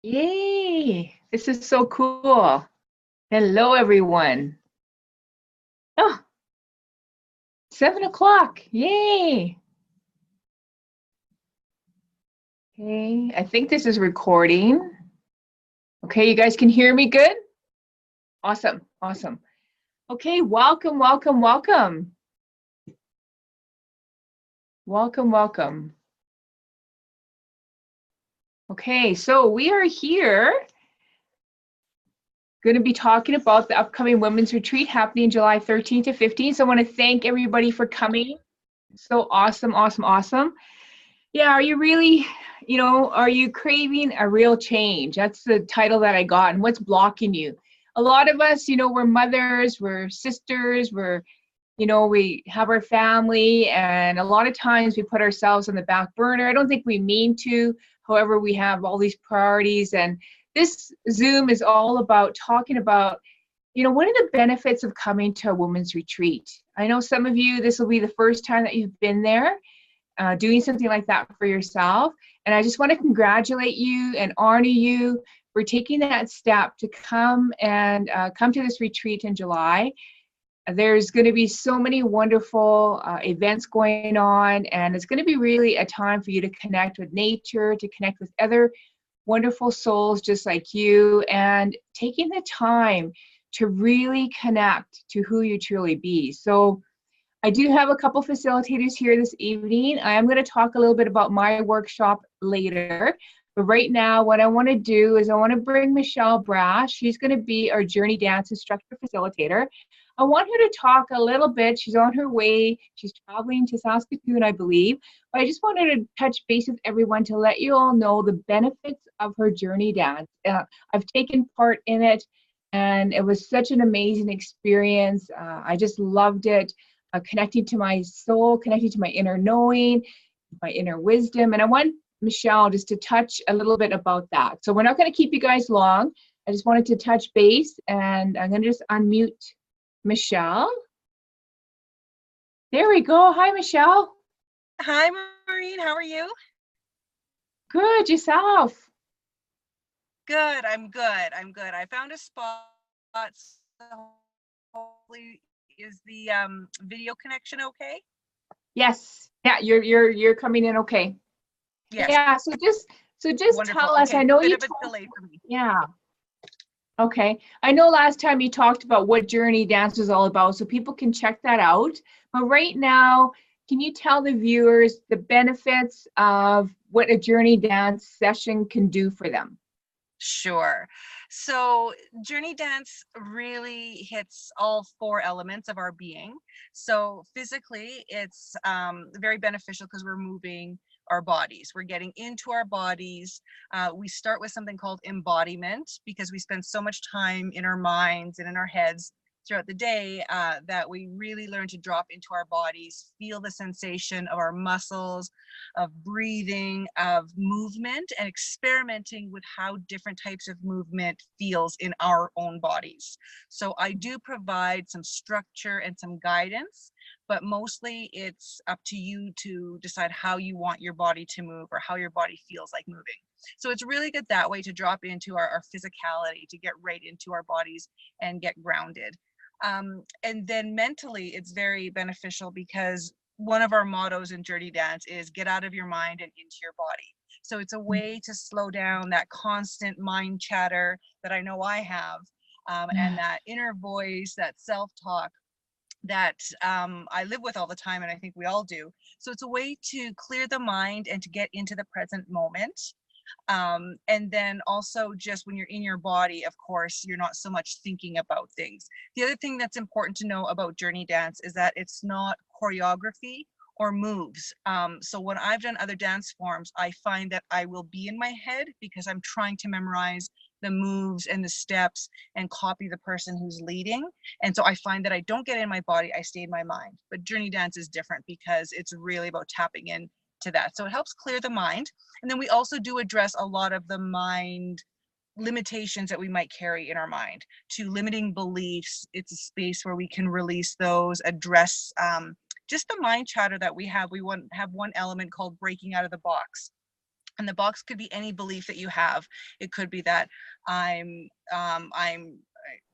Yay! This is so cool. Hello, everyone. Oh, 7 o'clock. Yay! Okay, I think this is recording. Okay, you guys can hear me good? Awesome, awesome. Okay, welcome, welcome, welcome. Welcome, welcome. Okay, so we are here going to be talking about the upcoming women's retreat happening July 13th to 15th. So I want to thank everybody for coming. So awesome, awesome, awesome. Yeah, are you really, are you craving a real change? That's the title that I got. And what's blocking you? A lot of us, we're mothers, we're sisters, we have our family, and a lot of times we put ourselves on the back burner. I don't think we mean to. However, we have all these priorities, and this Zoom is all about talking about, what are the benefits of coming to a women's retreat? I know some of you, this will be the first time that you've been there, doing something like that for yourself. And I just want to congratulate you and honor you for taking that step to come to this retreat in July. There's going to be so many wonderful events going on, and it's going to be really a time for you to connect with nature, to connect with other wonderful souls just like you, and taking the time to really connect to who you truly be. So I do have a couple facilitators here this evening. I am going to talk a little bit about my workshop later. But right now, what I want to do is I want to bring Michelle Brass. She's going to be our Journey Dance Instructor Facilitator. I want her to talk a little bit. She's on her way. She's traveling to Saskatoon, I believe. But I just wanted to touch base with everyone to let you all know the benefits of her Journey Dance. I've taken part in it, and it was such an amazing experience. I just loved it. Connecting to my soul, connecting to my inner knowing, my inner wisdom. And I want Michelle just to touch a little bit about that. So we're not going to keep you guys long. I just wanted to touch base, and I'm going to just unmute Michelle. There we go. Hi, Michelle. Hi, Maureen. How are you? Good. Yourself? Good. I'm good. I found a spot. So hopefully, is the video connection okay? Yes. Yeah, you're coming in okay. Yes. Yeah. So just Wonderful. tell us. Okay. I know Bit you of a delay for me. Yeah. Okay. I know last time you talked about what Journey Dance was all about, so people can check that out. But right now, can you tell the viewers the benefits of what a Journey Dance session can do for them? Sure. So Journey Dance really hits all 4 elements of our being. So physically, it's very beneficial because we're moving our bodies. We're getting into our bodies. We start with something called embodiment because we spend so much time in our minds and in our heads throughout the day that we really learn to drop into our bodies, feel the sensation of our muscles, of breathing, of movement, and experimenting with how different types of movement feels in our own bodies. So I do provide some structure and some guidance, but mostly it's up to you to decide how you want your body to move or how your body feels like moving. So it's really good that way to drop into our physicality, to get right into our bodies and get grounded. And then mentally, it's very beneficial because one of our mottos in Journey Dance is get out of your mind and into your body. So it's a way to slow down that constant mind chatter that I know I have, and that inner voice, that self-talk that I live with all the time, and I think we all do. So it's a way to clear the mind and to get into the present moment. And then also just when you're in your body, of course, you're not so much thinking about things. The other thing that's important to know about Journey Dance is that it's not choreography or moves. So when I've done other dance forms, I find that I will be in my head because I'm trying to memorize the moves and the steps and copy the person who's leading. And so I find that I don't get in my body, I stay in my mind. But Journey Dance is different because it's really about tapping in to that. So it helps clear the mind. And then we also do address a lot of the mind limitations that we might carry in our mind, to limiting beliefs. It's a space where we can release those, address just the mind chatter that we have. We want have one element called breaking out of the box. And the box could be any belief that you have. It could be that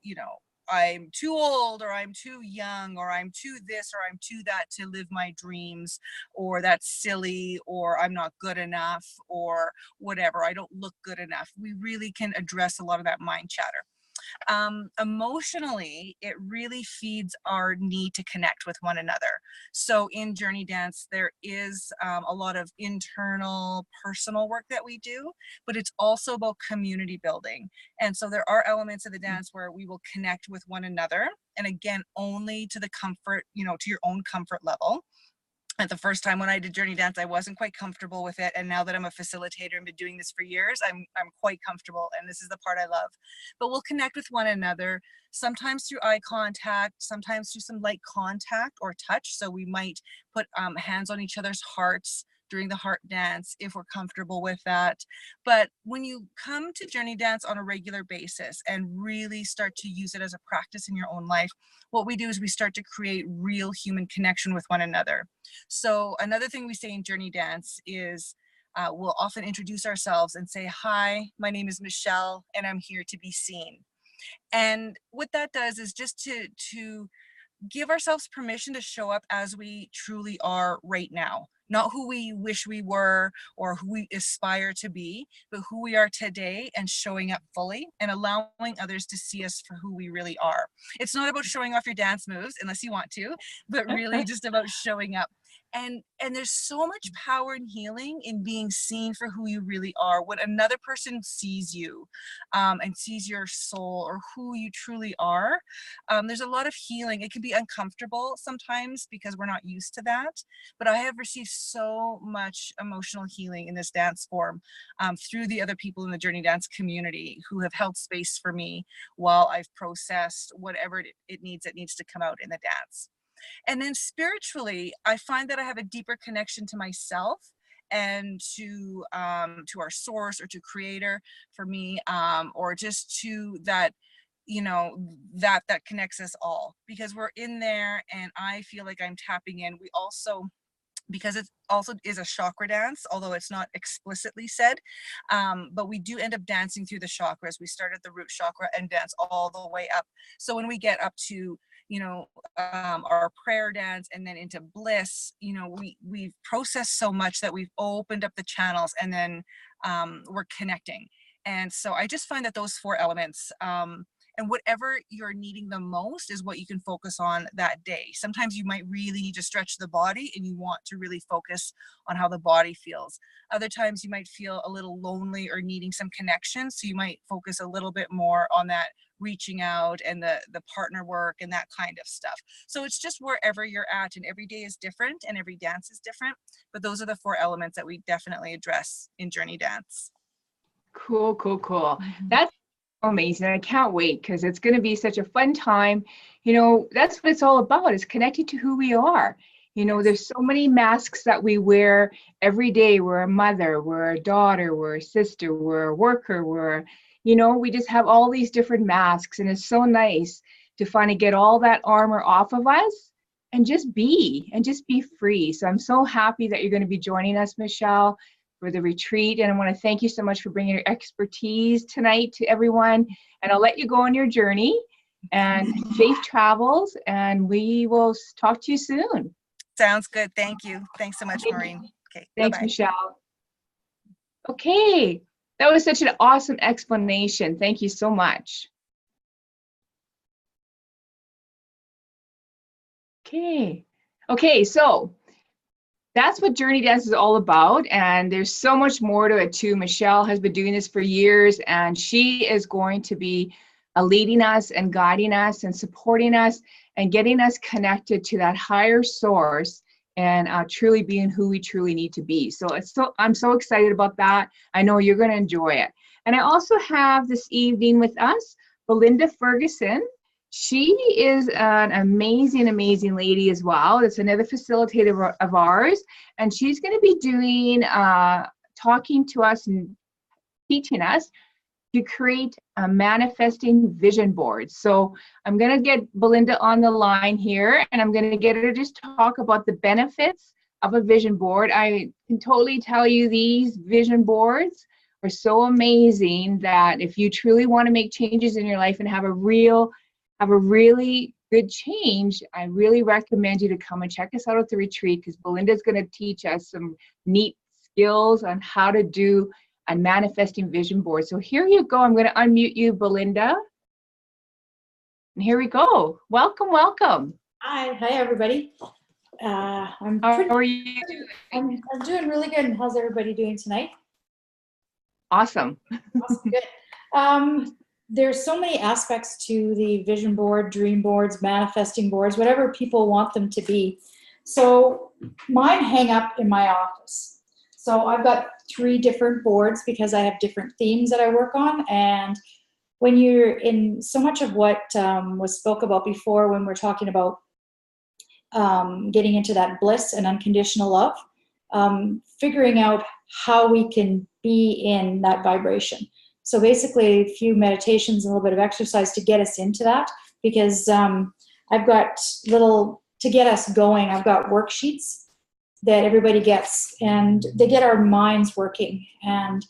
you know, I'm too old, or I'm too young, or I'm too this, or I'm too that to live my dreams, or that's silly, or I'm not good enough, or whatever, I don't look good enough. We really can address a lot of that mind chatter. Emotionally, it really feeds our need to connect with one another. So in Journey Dance, there is a lot of internal personal work that we do, but it's also about community building. And so there are elements of the dance where we will connect with one another. And again, only to the comfort, you know, to your own comfort level. At the first time when I did Journey Dance, I wasn't quite comfortable with it. And now that I'm a facilitator and been doing this for years, I'm quite comfortable. And this is the part I love. But we'll connect with one another, sometimes through eye contact, sometimes through some light contact or touch. So we might put hands on each other's hearts during the heart dance if we're comfortable with that. But when you come to Journey Dance on a regular basis and really start to use it as a practice in your own life, what we do is we start to create real human connection with one another. So another thing we say in Journey Dance is we'll often introduce ourselves and say, hi, my name is Michelle, and I'm here to be seen. And what that does is just to give ourselves permission to show up as we truly are right now. Not who we wish we were or who we aspire to be, but who we are today, and showing up fully and allowing others to see us for who we really are. It's not about showing off your dance moves unless you want to, but really just about showing up. And there's so much power and healing in being seen for who you really are. When another person sees you and sees your soul or who you truly are, there's a lot of healing. It can be uncomfortable sometimes because we're not used to that, but I have received so much emotional healing in this dance form through the other people in the Journey Dance community who have held space for me while I've processed whatever it needs to come out in the dance. And then spiritually, I find that I have a deeper connection to myself and to our source, or to creator for me, or just to that, you know, that connects us all, because we're in there and I feel like I'm tapping in. We also, because it also is a chakra dance, although it's not explicitly said, but we do end up dancing through the chakras. We start at the root chakra and dance all the way up. So when we get up to, you know, our prayer dance and then into bliss, you know, we've processed so much that we've opened up the channels, and then we're connecting. And so I just find that those four elements, and whatever you're needing the most is what you can focus on that day. Sometimes you might really need to stretch the body and you want to really focus on how the body feels. Other times you might feel a little lonely or needing some connection. So you might focus a little bit more on that reaching out and the partner work and that kind of stuff. So it's just wherever you're at, and every day is different and every dance is different. But those are the four elements that we definitely address in Journey Dance. Cool, cool, cool. That's amazing. I can't wait, because it's going to be such a fun time. You know, that's what it's all about, is connected to who we are. You know, there's so many masks that we wear every day. We're a mother, we're a daughter, we're a sister, we're a worker, you know, we just have all these different masks, and it's so nice to finally get all that armor off of us and just be free. So I'm so happy that you're going to be joining us, Michelle, for the retreat. And I want to thank you so much for bringing your expertise tonight to everyone. And I'll let you go on your journey, and safe travels, and we will talk to you soon. Sounds good. Thank you. Thanks so much, Maureen. Okay. Thanks, Bye-bye. Michelle. Okay. That was such an awesome explanation. Thank you so much. Okay, so that's what Journey Dance is all about, and there's so much more to it too. Michelle has been doing this for years, and she is going to be leading us and guiding us and supporting us and getting us connected to that higher source, and truly being who we truly need to be. So I'm so excited about that. I know you're going to enjoy it. And I also have this evening with us Belinda Ferguson. She is an amazing, amazing lady as well. It's another facilitator of ours, and she's going to be doing, talking to us and teaching us to create a manifesting vision board. So I'm going to get Belinda on the line here, and I'm going to get her to just talk about the benefits of a vision board. I can totally tell you these vision boards are so amazing that if you truly want to make changes in your life and have a really good change, I really recommend you to come and check us out at the retreat, because Belinda's going to teach us some neat skills on how to do a manifesting vision board. So here you go. I'm going to unmute you, Belinda. And here we go. Welcome, welcome. Hi everybody. How are you doing? I'm doing really good. And how's everybody doing tonight? Awesome. Awesome, good. There's so many aspects to the vision board, dream boards, manifesting boards, whatever people want them to be. So mine hang up in my office. So I've got 3 different boards because I have different themes that I work on. And when you're in so much of what was spoke about before, when we're talking about getting into that bliss and unconditional love, figuring out how we can be in that vibration. So basically a few meditations, a little bit of exercise to get us into that, because I've got to get us going, I've got worksheets that everybody gets, and they get our minds working and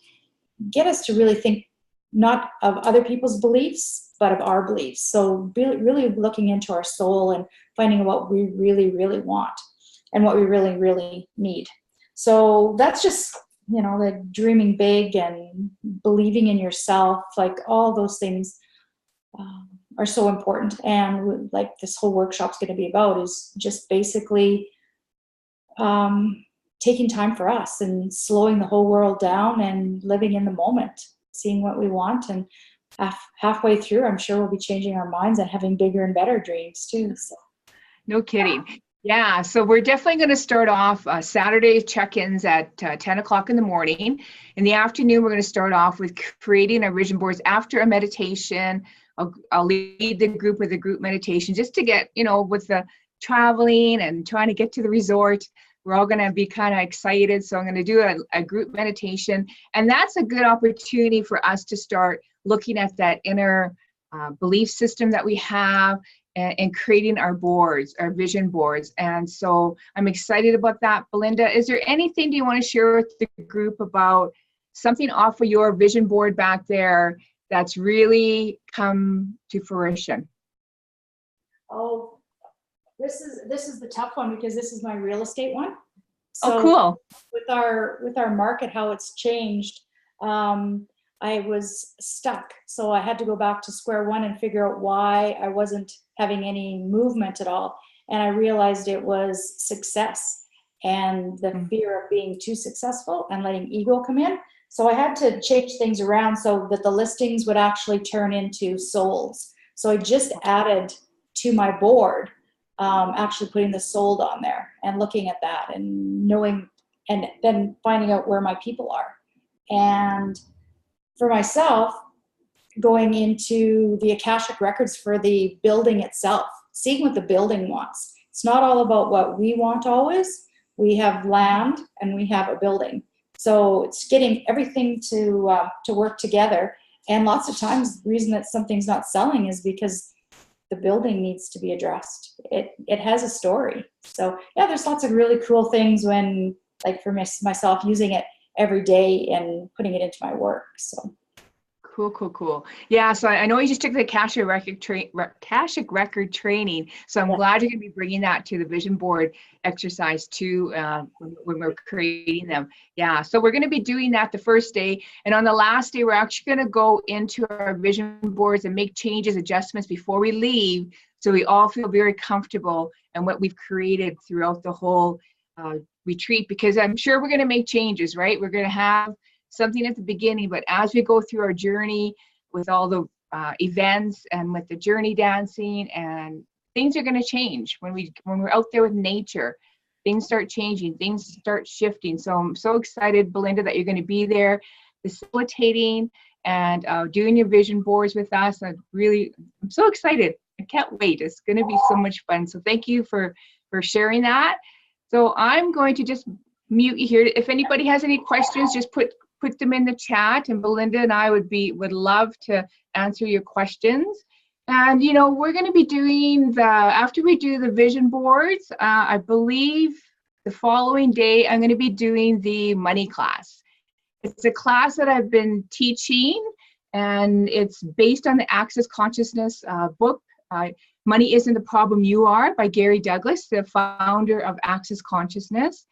get us to really think not of other people's beliefs, but of our beliefs. So really looking into our soul and finding out what we really, really want and what we really, really need. So that's just, like dreaming big and believing in yourself, like all those things are so important. And like this whole workshop's going to be about is just basically taking time for us and slowing the whole world down and living in the moment, seeing what we want. And halfway through, I'm sure we'll be changing our minds and having bigger and better dreams too. So. No kidding. Yeah, so we're definitely going to start off Saturday check-ins at 10 o'clock in the morning. In the afternoon, we're going to start off with creating our vision boards after a meditation. I'll lead the group with a group meditation just to get, with the traveling and trying to get to the resort. We're all going to be kind of excited. So I'm going to do a group meditation. And that's a good opportunity for us to start looking at that inner belief system that we have and creating our boards, our vision boards. And so I'm excited about that. Belinda, is there anything do you want to share with the group about something off of your vision board back there that's really come to fruition? Oh, this is the tough one because this is my real estate one. So oh, cool. With our market, how it's changed, I was stuck. So I had to go back to square one and figure out why I wasn't having any movement at all. And I realized it was success and the fear of being too successful and letting ego come in. So I had to change things around so that the listings would actually turn into souls. So I just added to my board, actually putting the sold on there and looking at that and knowing, and then finding out where my people are. And for myself, going into the Akashic records for the building itself, seeing what the building wants. It's not all about what we want always. We have land and we have a building. So it's getting everything to work together. And lots of times the reason that something's not selling is because the building needs to be addressed. It has a story. So yeah, there's lots of really cool things when, like for myself, using it every day and putting it into my work. So cool. Yeah, so I know you just took the Akashic record training. So I'm glad you're going to be bringing that to the vision board exercise too when we're creating them. Yeah, so we're going to be doing that the first day. And on the last day, we're actually going to go into our vision boards and make changes, adjustments before we leave. So we all feel very comfortable in what we've created throughout the whole retreat, because I'm sure we're going to make changes, right? We're going to have something at the beginning, but as we go through our journey with all the events and with the journey dancing, and things are going to change when we're out there with nature. Things start changing, things start shifting. So I'm so excited, Belinda, that you're going to be there facilitating and doing your vision boards with us. I'm so excited. I can't wait. It's going to be so much fun. So thank you for sharing that. So I'm going to just mute you here. If anybody has any questions, just put them in the chat, and Belinda and I would love to answer your questions. And we're going to be doing after we do the vision boards, I believe the following day, I'm going to be doing the money class. It's a class that I've been teaching, and it's based on the Access Consciousness book, Money Isn't the Problem You Are, by Gary Douglas, the founder of Access Consciousness.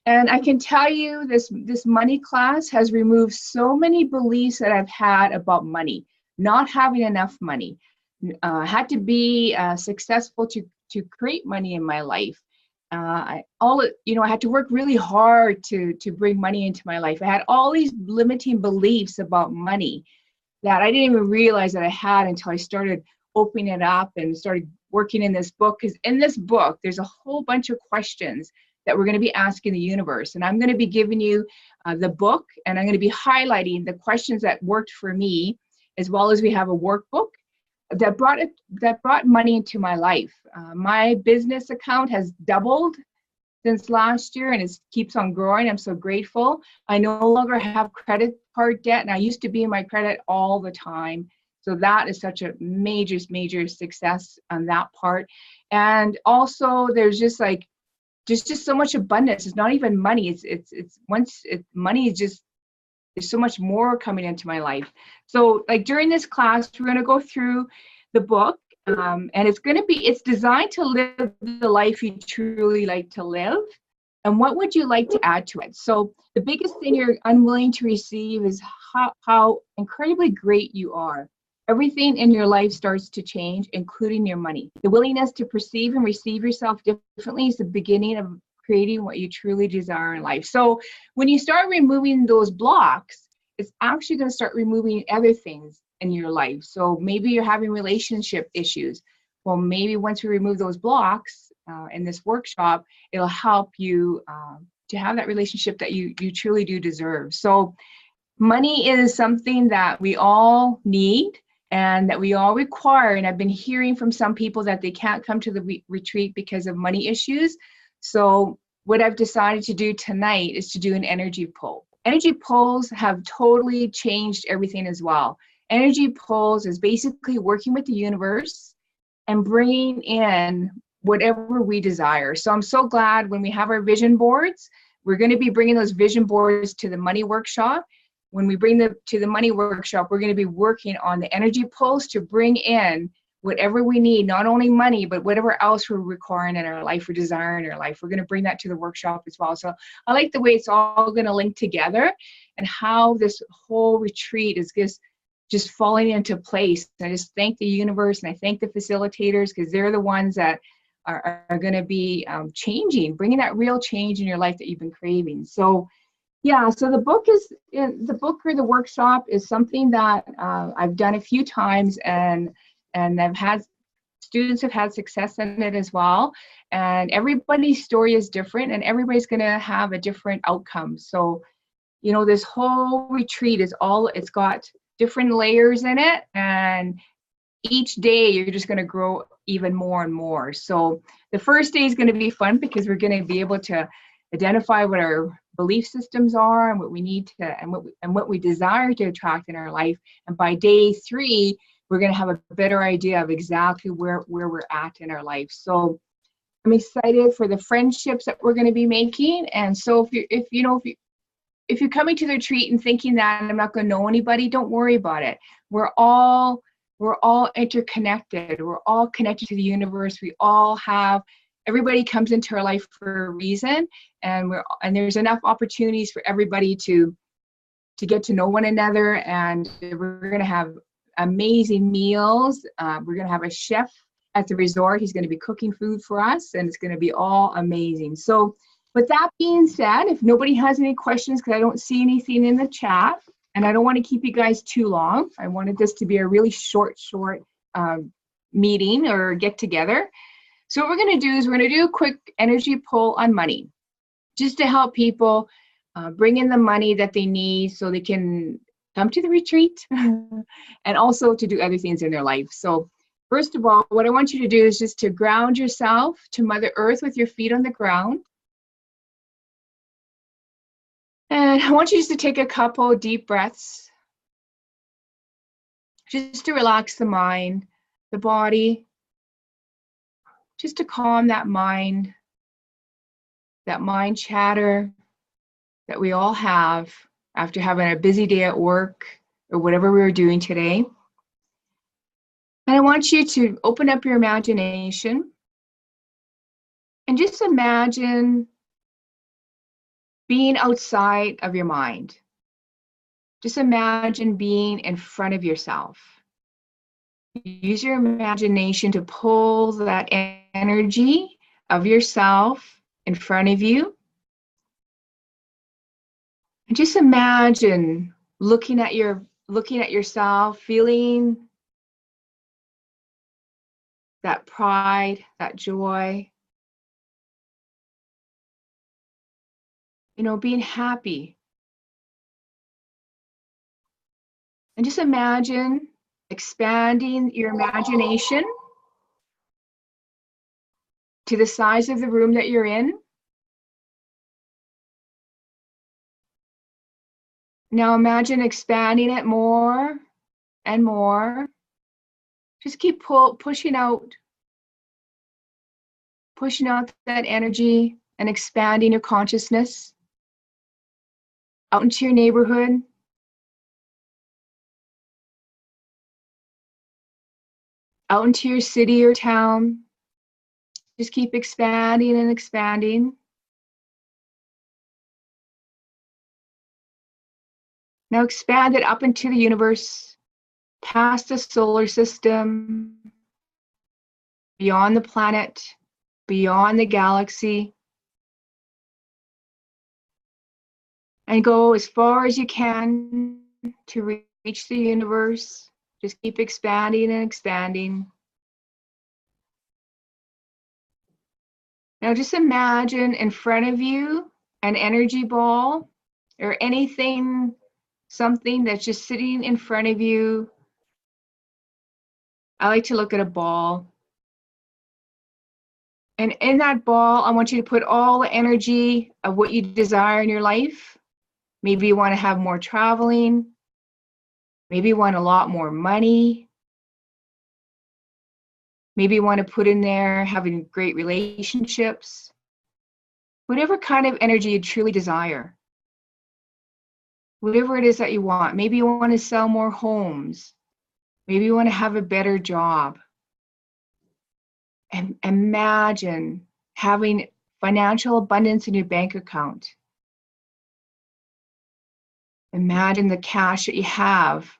And I can tell you this money class has removed so many beliefs that I've had about money, not having enough money. Had to be successful to create money in my life. I had to work really hard to bring money into my life. I had all these limiting beliefs about money that I didn't even realize that I had until I started opening it up and started working in this book. Because in this book, there's a whole bunch of questions that we're going to be asking the universe. And I'm going to be giving you the book, and I'm going to be highlighting the questions that worked for me, as well as we have a workbook that brought money into my life. My business account has doubled since last year, and it keeps on growing. I'm so grateful. I no longer have credit card debt, and I used to be in my credit all the time. So that is such a major, major success on that part. And also, there's just so much abundance. It's not even money. Money is just, there's so much more coming into my life. So like during this class, we're going to go through the book, and it's designed to live the life you truly like to live. And what would you like to add to it? So the biggest thing you're unwilling to receive is how incredibly great you are. Everything in your life starts to change, including your money. The willingness to perceive and receive yourself differently is the beginning of creating what you truly desire in life. So when you start removing those blocks, it's actually going to start removing other things in your life. So maybe you're having relationship issues. Well, maybe once we remove those blocks in this workshop, it'll help you to have that relationship that you truly do deserve. So money is something that we all need and that we all require. And I've been hearing from some people that they can't come to the retreat because of money issues. So what I've decided to do tonight is to do an energy pull. Energy pulls have totally changed everything as well. Energy pulls is basically working with the universe and bringing in whatever we desire. So I'm so glad when we have our vision boards, we're going to be bringing those vision boards to the money workshop. When we bring them to the money workshop, we're going to be working on the energy pulls to bring in whatever we need, not only money, but whatever else we're requiring in our life or desiring in our life. We're going to bring that to the workshop as well. So I like the way it's all going to link together and how this whole retreat is just falling into place. I just thank the universe and I thank the facilitators, because they're the ones that are going to be bringing that real change in your life that you've been craving. So yeah, so the book or the workshop is something that I've done a few times, and I've had students have had success in it as well. And everybody's story is different, and everybody's going to have a different outcome. So, this whole retreat it's got different layers in it, and each day you're just going to grow even more and more. So the first day is going to be fun because we're going to be able to identify what our belief systems are and what we need to and what we desire to attract in our life. And by day 3, we're going to have a better idea of exactly where we're at in our life. So I'm excited for the friendships that we're going to be making. And so if you're coming to the retreat and thinking that I'm not going to know anybody, don't worry about it. We're all interconnected. We're all connected to the universe. Everybody comes into our life for a reason, and there's enough opportunities for everybody to get to know one another. And we're going to have amazing meals. We're going to have a chef at the resort. He's going to be cooking food for us, and it's going to be all amazing. So with that being said, if nobody has any questions, because I don't see anything in the chat, and I don't want to keep you guys too long. I wanted this to be a really short meeting or get together. So what we're going to do is we're going to do a quick energy pull on money, just to help people bring in the money that they need so they can come to the retreat and also to do other things in their life. So first of all, what I want you to do is just to ground yourself to Mother Earth with your feet on the ground. And I want you just to take a couple deep breaths, just to relax the mind, the body, just to calm that mind, that mind chatter that we all have after having a busy day at work or whatever we were doing today. And I want you to open up your imagination and just imagine being outside of your mind. Just imagine being in front of yourself. Use your imagination to pull that energy of yourself in front of you. And just imagine looking at yourself, feeling that pride, that joy. Being happy. And just imagine expanding your imagination to the size of the room that you're in. Now imagine expanding it more and more. Just keep pushing out that energy and expanding your consciousness out into your neighborhood, out into your city or town. Just keep expanding and expanding. Now expand it up into the universe, past the solar system, beyond the planet, beyond the galaxy, and go as far as you can to reach the universe. Just keep expanding and expanding. Now just imagine in front of you an energy ball or anything, something that's just sitting in front of you. I like to look at a ball. And in that ball, I want you to put all the energy of what you desire in your life. Maybe you want to have more traveling. Maybe you want a lot more money. Maybe you want to put in there having great relationships. Whatever kind of energy you truly desire. Whatever it is that you want. Maybe you want to sell more homes. Maybe you want to have a better job. And imagine having financial abundance in your bank account. Imagine the cash that you have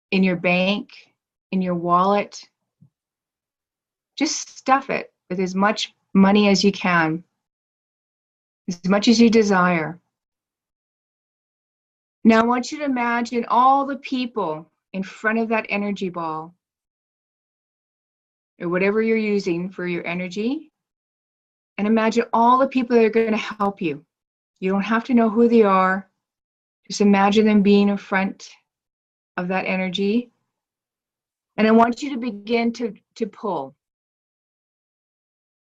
in your bank, in your wallet. Just stuff it with as much money as you can, as much as you desire. Now I want you to imagine all the people in front of that energy ball, or whatever you're using for your energy, and imagine all the people that are going to help you. You don't have to know who they are. Just imagine them being in front of that energy. And I want you to begin to pull.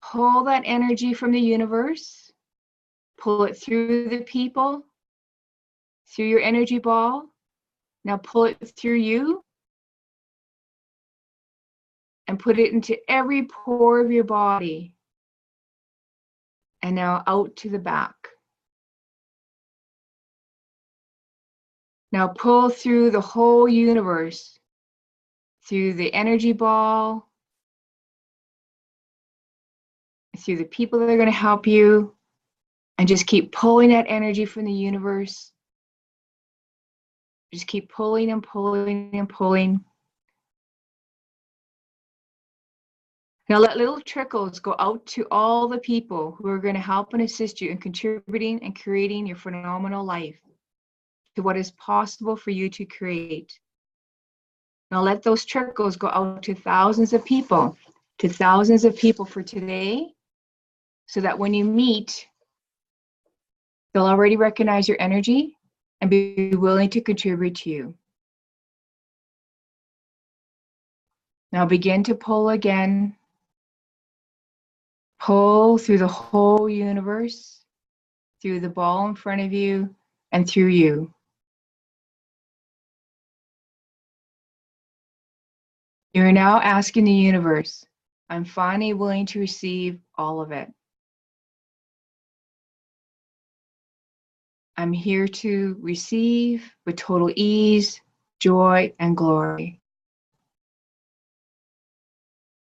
Pull that energy from the universe. Pull it through the people, through your energy ball. Now pull it through you and put it into every pore of your body. And now out to the back. Now pull through the whole universe, through the energy ball, through the people that are going to help you, and just keep pulling that energy from the universe. Just keep pulling and pulling and pulling. Now let little trickles go out to all the people who are going to help and assist you in contributing and creating your phenomenal life, to what is possible for you to create. Now let those trickles go out to thousands of people for today, so that when you meet, they'll already recognize your energy and be willing to contribute to you. Now begin to pull again. Pull through the whole universe, through the ball in front of you, and through you. You're now asking the universe, I'm finally willing to receive all of it. I'm here to receive with total ease, joy, and glory.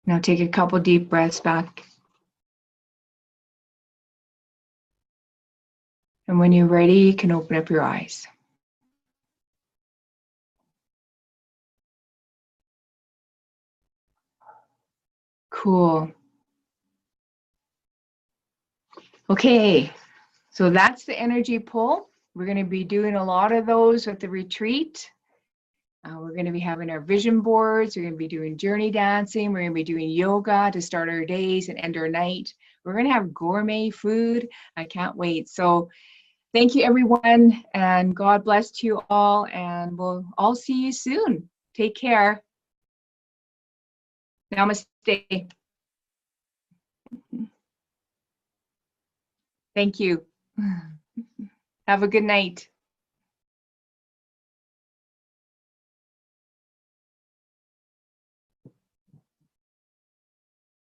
Now take a couple deep breaths back. And when you're ready, you can open up your eyes. Cool. Okay, so that's the energy pull. We're going to be doing a lot of those at the retreat. We're going to be having our vision boards. We're going to be doing journey dancing. We're going to be doing yoga to start our days and end our night. We're going to have gourmet food. I can't wait. So thank you, everyone, and God bless to you all, and we'll all see you soon. Take care. Namaste. Thank you. Have a good night.